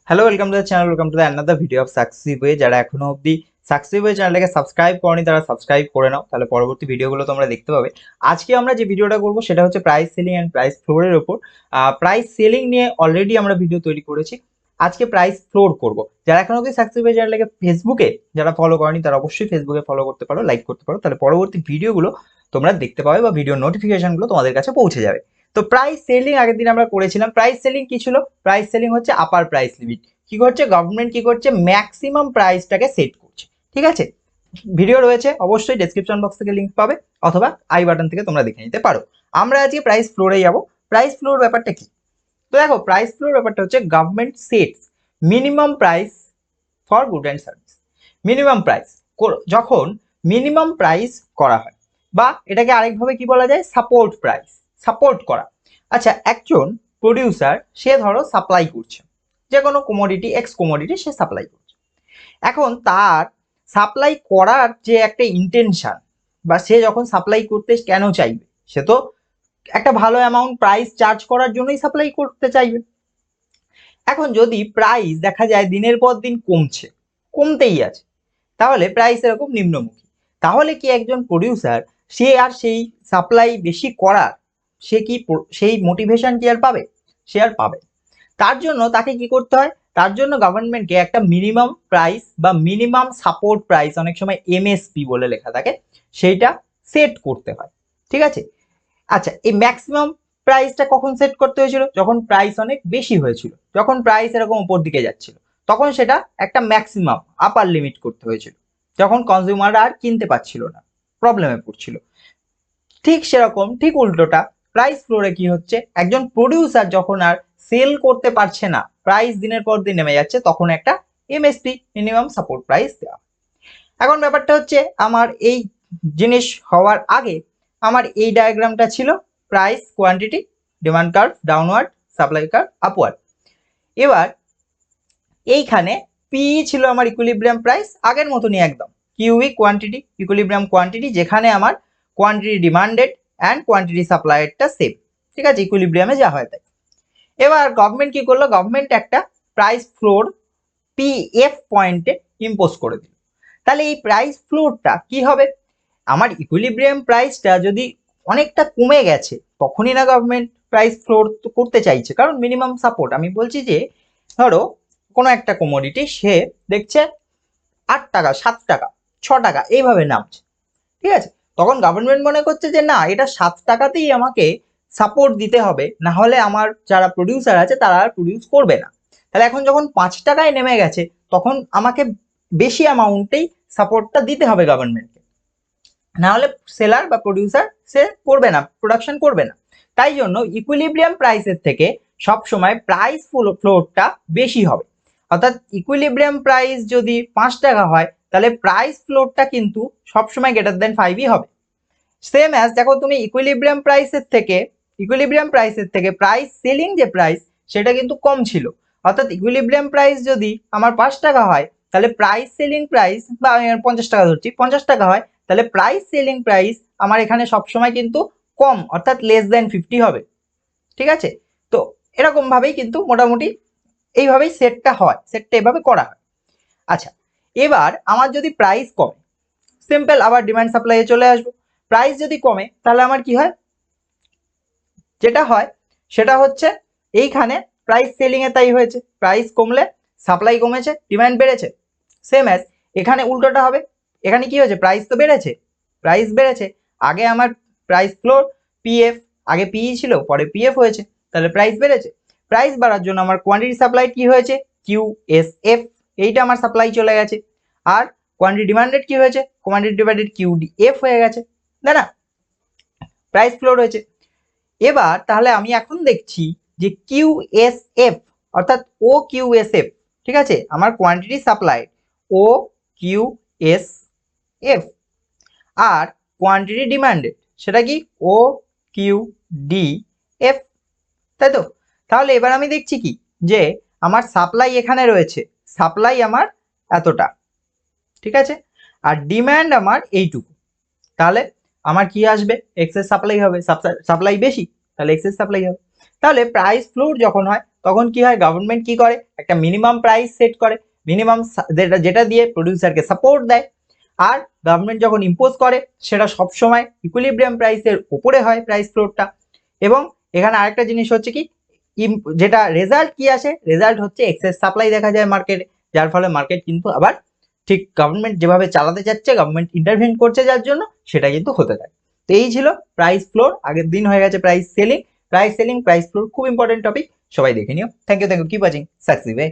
Hello, welcome to the channel, welcome to the another video of success way. যারা এখনো অবধি success way চ্যানেলটাকে subscribe করনি তারা সাবস্ক্রাইব করে নাও, তাহলে পরবর্তী ভিডিওগুলো তোমরা দেখতে পাবে। আজকে আমরা যে ভিডিওটা করবো সেটা হচ্ছে প্রাইস সেলিং অ্যান্ড প্রাইস ফ্লোরের ওপর। প্রাইস সেলিং নিয়ে অলরেডি আমরা ভিডিও তৈরি করেছি, আজকে প্রাইস ফ্লোর করবো। যারা এখনো অবধি সাকসেস ওয়ে চ্যানেলটাকে ফেসবুকে যারা ফলো করেনি তারা অবশ্যই ফেসবুকে ফলো করতে পারো, লাইক করতে পারো, তাহলে পরবর্তী ভিডিওগুলো তোমরা দেখতে পাবে বা ভিডিও নোটিফিকেশনগুলো তোমাদের কাছে পৌঁছে যাবে। তো প্রাইস সেলিং আগের দিন আমরা করেছিলাম। প্রাইস সেলিং কি ছিল? প্রাইস সেলিং হচ্ছে আপার প্রাইস লিমিট। কি করছে গভর্নমেন্ট? কি করছে? ম্যাক্সিমাম প্রাইসটাকে সেট করছে। ঠিক আছে, ভিডিও রয়েছে, অবশ্যই ডেসক্রিপশন বক্স থেকে লিংক পাবে অথবা আই বাটন থেকে তোমরা দেখে নিতে পারো। আমরা আজকে প্রাইস ফ্লোরে যাব। প্রাইস ফ্লোর ব্যাপারটা কি? তো দেখো, প্রাইস ফ্লোর ব্যাপারটা হচ্ছে government sets minimum price for good and service. Minimum price যখন মিনিমাম প্রাইস করা হয়, বা এটাকে আরেকভাবে কি বলা যায়, সাপোর্ট প্রাইস, সাপোর্ট করা। আচ্ছা, একজন প্রডিউসার সে ধরো সাপ্লাই করছে যে কোনো কমোডিটি, এক্স কমোডিটি সে সাপ্লাই করছে। এখন তার সাপ্লাই করার যে একটা ইন্টেনশন, বা সে যখন সাপ্লাই করতে কেন চাইবে, সে তো একটা ভালো অ্যামাউন্ট প্রাইস চার্জ করার জন্যই সাপ্লাই করতে চাইবে। এখন যদি প্রাইস দেখা যায় দিনের পর দিন কমছে, কমতেই আছে, তাহলে প্রাইস এরকম নিম্নমুখী, তাহলে কি একজন প্রডিউসার সে আর সেই সাপ্লাই বেশি করার সে কি সেই মোটিভেশন কি আর পাবে? সে আর পাবে। তার জন্য তাকে কি করতে হয়? তার জন্য গভর্নমেন্টকে একটা মিনিমাম প্রাইস বা মিনিমাম সাপোর্ট প্রাইস, অনেক সময় এমএসপি বলে লেখা থাকে, সেইটা সেট করতে হয়। ঠিক আছে। আচ্ছা, এই ম্যাক্সিমাম প্রাইসটা কখন সেট করতে হয়েছিল? যখন প্রাইস অনেক বেশি হয়েছিল, যখন প্রাইস এরকম উপর দিকে যাচ্ছিল, তখন সেটা একটা ম্যাক্সিমাম আপার লিমিট করতে হয়েছিল, যখন কনজিউমাররা আর কিনতে পারছিল না, প্রবলেমে পড়ছিল। ঠিক সেরকম, ঠিক উল্টোটা প্রাইস ফ্লোরে কি হচ্ছে, একজন প্রডিউসার যখন আর সেল করতে পারছে না, প্রাইস দিনের পর দিন নেমে যাচ্ছে, তখন একটা এমএসপি, মিনিমাম সাপোর্ট প্রাইস দেওয়া। এখন ব্যাপারটা হচ্ছে, আমার এই জিনিস হওয়ার আগে আমার এই ডায়াগ্রামটা ছিল price, quantity, demand curve downward, supply curve upward. এবার এইখানে পি ছিল আমার ইকুইলিব্রিয়াম প্রাইস, আগের মতনই একদম, কিউই কোয়ান্টিটি, ইকুইলিব্রিয়াম কোয়ান্টিটি, যেখানে আমার কোয়ান্টিটি ডিমান্ডেড অ্যান্ড কোয়ান্টিটি সাপ্লাইয়েরটা সেম। ঠিক আছে, ইকুইলিব্রিয়ামে যা হয় তাই। এবার গভর্নমেন্ট কি করলো? গভর্নমেন্ট একটা প্রাইস ফ্লোর পিএফ পয়েন্টে ইম্পোজ করে দিল। তাহলে এই প্রাইস ফ্লোরটা কি হবে? আমার ইকুইলিব্রিয়াম প্রাইসটা যদি অনেকটা কমে গেছে, তখনই না গভর্নমেন্ট প্রাইস ফ্লোর করতে চাইছে, কারণ মিনিমাম সাপোর্ট। আমি বলছি যে ধরো কোনো একটা কমোডিটি সে দেখছে 8 টাকা, 7 টাকা, 6 টাকা এইভাবে নামছে। ঠিক আছে, তখন গভর্নমেন্ট মনে করছে যে না, এটা 7 টাকাতেই আমাকে সাপোর্ট দিতে হবে, না হলে আমার যারা প্রডিউসার আছে তারা আর প্রডিউস করবে না। তাহলে এখন যখন 5 টাকায় নেমে গেছে, তখন আমাকে বেশি অ্যামাউন্টেই সাপোর্টটা দিতে হবে গভর্নমেন্টকে, না হলে সেলার বা প্রডিউসার সে করবে না, প্রোডাকশন করবে না। তাই জন্য ইকুইলিব্রিয়াম প্রাইসের থেকে সব সময় প্রাইস ফ্লোরটা বেশি হবে। অর্থাৎ ইকুইলিব্রিয়াম প্রাইস যদি 5 টাকা হয়, তাহলে প্রাইস ফ্লোরটা কিন্তু সবসময় গ্রেটার দেন 5ই হবে। সেম অ্যাজ দেখো, তুমি ইকুইলিব্রিয়াম প্রাইসের থেকে প্রাইস সেলিং যে প্রাইস, সেটা কিন্তু কম ছিল। অর্থাৎ ইকুইলিব্রিয়াম প্রাইস যদি আমার 5 টাকা হয়, তাহলে প্রাইস সেলিং প্রাইস, বা আমি 50 টাকা ধরছি, 50 টাকা হয়, তাহলে প্রাইস সেলিং প্রাইস আমার এখানে সবসময় কিন্তু কম, অর্থাৎ লেস দেন 50 হবে। ঠিক আছে, তো এরকম ভাবেই কিন্তু মোটামুটি এইভাবেই সেটটা হয়, সেটটা এভাবে করা হয়। আচ্ছা, এবার আমার যদি প্রাইস কমে, সিম্পল আবার ডিমান্ড সাপ্লাইয়ে চলে আসবো। প্রাইস যদি কমে, তাহলে আমার কি হয়? যেটা হয় সেটা হচ্ছে, এইখানে প্রাইস সেলিং এ তাই হয়েছে, প্রাইস কমলে সাপ্লাই কমেছে, ডিমান্ড বেড়েছে। সেম অ্যাজ এখানে উল্টোটা হবে, এখানে কি হয়েছে? প্রাইস তো বেড়েছে, প্রাইস বেড়েছে, আগে আমার প্রাইস ফ্লোর পিএফ, আগে পিই ছিল পরে পিএফ হয়েছে, তাহলে প্রাইস বেড়েছে। প্রাইস বাড়ার জন্য আমার কোয়ান্টিটি সাপ্লাই কি হয়েছে? কিউএসএফ, এইটা আমার সাপ্লাই চলে গেছে। আর কোয়ান্টিটি ডিমান্ডেড কি হয়েছে? কোয়ান্টিটি ডিভাইডেড কিউডিএফ হয়ে গেছে, তাই না? প্রাইস ফ্লোর হয়েছে। এবার তাহলে আমি এখন দেখছি যে কিউএসএফ, অর্থাৎ ও কিউএসএফ, ঠিক আছে, আমার কোয়ান্টিটি সাপ্লাই ও কিউএসএফ, আর কোয়ান্টিটি ডিমান্ডেড সেটা কি? ও কিউডিএফ, তাই তো? তাহলে এবার আমি দেখছি কি, যে আমার সাপ্লাই এখানে রয়েছে, সাপ্লাই আমার এতটা, ঠিক আছে, আর ডিমান্ড আমার এইটুকু, তাহলে আমার কি আসবে? এক্সেস সাপ্লাই হবে, সাপ্লাই বেশি, তাহলে এক্সেস সাপ্লাই হবে। তাহলে প্রাইস ফ্লোর যখন হয় তখন কি হয়, গভর্নমেন্ট কি করে, একটা মিনিমাম প্রাইস সেট করে, মিনিমাম যেটা দিয়ে প্রডিউসারকে সাপোর্ট দেয়। আর গভর্নমেন্ট যখন ইম্পোজ করে সেটা সবসময় ইকুইলিব্রিয়াম প্রাইসের উপরে হয় প্রাইস ফ্লোরটা। এবং এখানে আরেকটা জিনিস হচ্ছে কি, যেটা রেজাল্ট কি আসে, রেজাল্ট হচ্ছে এক্সেস সাপ্লাই দেখা যায় মার্কেটে, যার ফলে মার্কেট কিন্তু আবার ঠিক গভর্নমেন্ট যেভাবে চালাতে যাচ্ছে, গভর্নমেন্ট ইন্টারভেন করছে যার জন্য, সেটা কিন্তু হতে থাকে। তো এই ছিল প্রাইস ফ্লোর। আগের দিন হয়ে গেছে প্রাইস সেলিং, প্রাইস ফ্লোর খুব ইম্পর্টেন্ট টপিক, সবাই দেখে নিও। Thank you, keep watching success way.